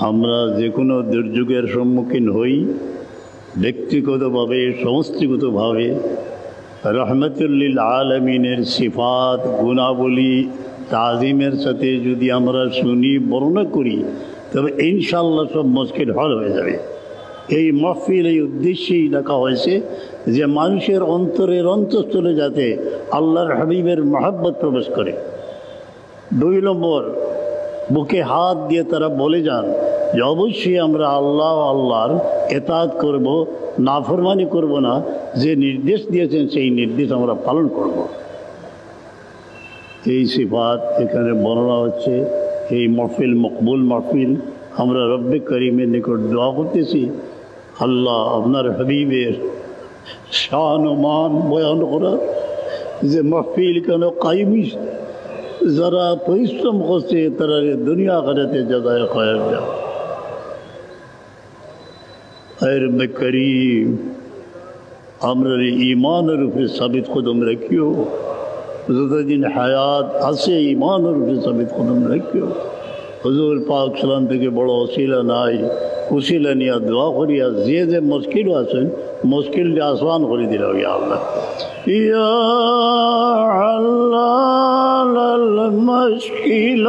আমরা যে কোনো দুর্যোগের সম্মুখীন হই, ব্যক্তিগতভাবে সমষ্টিগতভাবে, রহমতুল্লিল আলমিনের সিফাত গুণাবলী তাজিমের সাথে যদি আমরা শুনি, বর্ণনা করি, তবে ইনশাআল্লাহ সব মুশকিল হল হয়ে যাবে। এই মাহফিল এই উদ্দেশ্যেই ডাকা হয়েছে যে মানুষের অন্তরের অন্তঃস্থলে যাতে আল্লাহর হাবিবের মহব্বত প্রবেশ করে। 2 নম্বর, বুকে হাত দিয়ে তারা বলে যান যে অবশ্যই আমরা আল্লাহর এতাআত করব, নাফরমানি করব না, যে নির্দেশ দিয়েছেন সেই নির্দেশ আমরা পালন করব। এই সিফাত এখানে বর্ণনা হচ্ছে। এই মাহফিল মকবুল মাহফিল। আমরা রব্বে করিমের নিকট দোয়া করতেছি, আল্লাহ আপনার হাবিবের শান ও মান বয়ান করার যে মাহফিল কেন কায়েমি, যারা পরিশ্রম করছে তারা দুনিয়া আখিরাতে জাযায়ে খায়ের দাও। হে রব্বে করিম, আমরা ঈমানের উপরে সাবিত কদম রাখিও, যতদিন হায়াত আছে ঈমানের উপরে সাবিত কদম রাখিও। হুজুর পাক সালাম থেকে বড় ওসিলা নাই, ওসিলা নিয়ে দোয়া করিয়া যে যে মুশকিল আছেন মুশকিলটা আসান করে দিলাম। ইয়া আল্লাহ, ইয়া আল্লাহ, মুশকিল